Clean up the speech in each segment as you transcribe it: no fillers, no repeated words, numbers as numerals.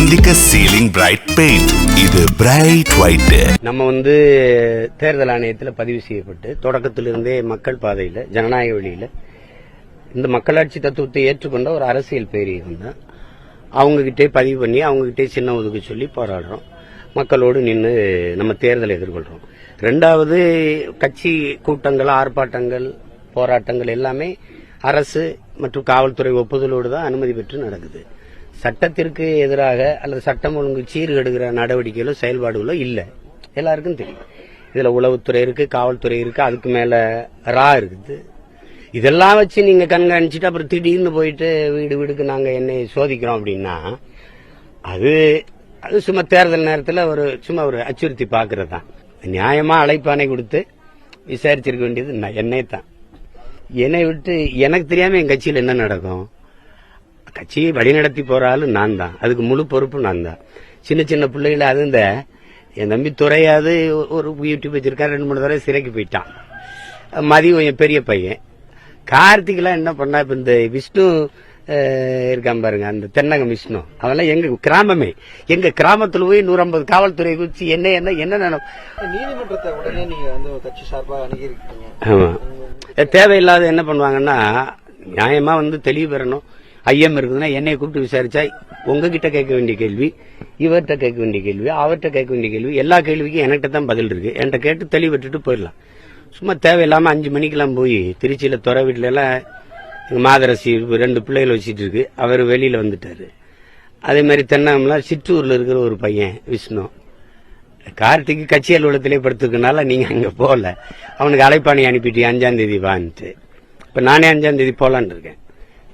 Indica ceiling bright paint. இது bright white. நம்ம தேர்தல் ஆணையத்தில் பதிவு செய்யப்பட்டு தொடக்கத்திலிருந்தே மக்கள் பாதையில் ஜனநாயக வழியில் இந்த மக்களாட்சி தத்துவத்தை ஏற்றுக்கொண்ட ஒரு அரசியல் பேரியகம் தான். அவங்ககிட்டே பதிவு பண்ணி அவங்ககிட்டே சின்ன ஒதுக்க சொல்லி போராடுறோம். மக்களோடு நின்று நம்ம தேர்தலை எதிர்கொள்றோம். ரெண்டாவது, கட்சி கூட்டங்கள், ஆர்ப்பாட்டங்கள், போராட்டங்கள் எல்லாமே அரசு மற்றும் காவல்துறை ஒப்புதலோடு தான் அனுமதி பெற்று நடக்குது. சட்டத்திற்கு எதிராக அல்லது சட்டம் ஒழுங்கு சீர்கெடுகிற நடவடிக்கைகளோ செயல்பாடுகளோ இல்லை. எல்லாருக்கும் தெரியும். இதுல உளவுத்துறை இருக்கு, காவல்துறை இருக்கு, அதுக்கு மேல ரா இருக்குது. இதெல்லாம் வச்சு நீங்க கண்காணிச்சுட்டு அப்புறம் திடீர்னு போயிட்டு வீடு வீடுக்கு நாங்க என்னை சோதிக்கிறோம் அப்படின்னா அது சும்மா தேர்தல் நேரத்தில் சும்மா ஒரு அச்சுறுத்தி பாக்குறது தான். நியாயமா அழைப்பானை கொடுத்து விசாரிச்சிருக்க வேண்டியது என்னை தான். என்னை விட்டு எனக்கு தெரியாம என் கட்சியில் என்ன நடக்கும்? கட்சியை வழிநடத்தி போறாள் நான் தான். அதுக்கு முழு பொறுப்பு நான் தான். சின்ன சின்ன பிள்ளைகளை அது என் தம்பி துறையாது ஒரு யூடியூப் வச்சிருக்கான். 2-3 தடவை சிறைக்கு போயிட்டான். மதியம் பெரிய பையன். கார்த்திகெல்லாம் என்ன பண்ணா, இப்ப இந்த விஷ்ணு இருக்கான் பாருங்க, அந்த தென்னகம் விஷ்ணு, அதெல்லாம் எங்க கிராமமே. எங்க கிராமத்துல போய் 150 காவல்துறை குச்சி என்ன நீதிமன்றத்தை உடனே நீங்க கட்சி சார்பாக அணுகிருக்கீங்க. ஆமா, தேவையில்லாத என்ன பண்ணுவாங்கன்னா, நியாயமா தெளிவு பெறணும். ஐயம் இருக்குதுன்னா என்னை கூப்பிட்டு விசாரிச்சா உங்ககிட்ட கேட்க வேண்டிய கேள்வி, இவர்கிட்ட கேட்க வேண்டிய கேள்வி, அவர்கிட்ட கேட்க வேண்டிய கேள்வி, எல்லா கேள்விக்கும் என்கிட்ட தான் பதில் இருக்கு. என்கிட்ட கேட்டு தெளிவிட்டுட்டு போயிடலாம். சும்மா தேவையில்லாம 5 மணிக்கெல்லாம் போய் திருச்சியில துறை வீட்டுல எல்லாம் எங்க மாதரசி 2 பிள்ளைகள் வச்சிட்டு இருக்கு. அவர் வெளியில வந்துட்டாரு. அதே மாதிரி தென்னகம்லாம் சிற்றூர்ல இருக்கிற ஒரு பையன் விஷ்ணு, கார்த்திக்கு கட்சி அலுவலகத்திலே படுத்துக்கனால நீங்க அங்க போகல. அவனுக்கு அழைப்பாணி அனுப்பிட்டு 5ஆம் தேதி வான்ட்டு. இப்ப நானே 5ஆம் தேதி போலான்னு இருக்கேன்.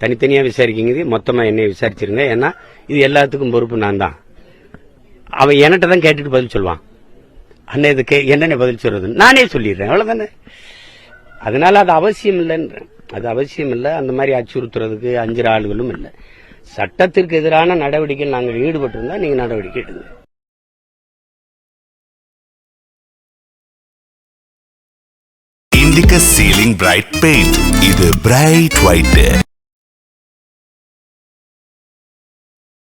தனித்தனியா விசாரிக்கிங்க, மொத்தமா என்னை விசாரிச்சிருங்க. ஏன்னா இது எல்லாத்துக்கும் பொறுப்பு நான் தான். அவன் என்கிட்ட தான் கேட்டுட்டு பதில் சொல்லுவான். அண்ணன் இதுக்கு என்னென்ன பதில் சொல்றது நானே சொல்லிடுறேன், அவ்வளவுதானே. அதனால அது அவசியம் இல்லைன்றேன். அது அவசியம் இல்லை. அந்த மாதிரி அச்சுறுத்துறதுக்கு 5 ஆளுகளும் இல்லை. சட்டத்திற்கு எதிரான நடவடிக்கையில் நாங்கள் ஈடுபட்டிருந்தா நீங்க நடவடிக்கை எடுங்க. Indica ceiling bright paint. இது பிரைட் ஒயிட்.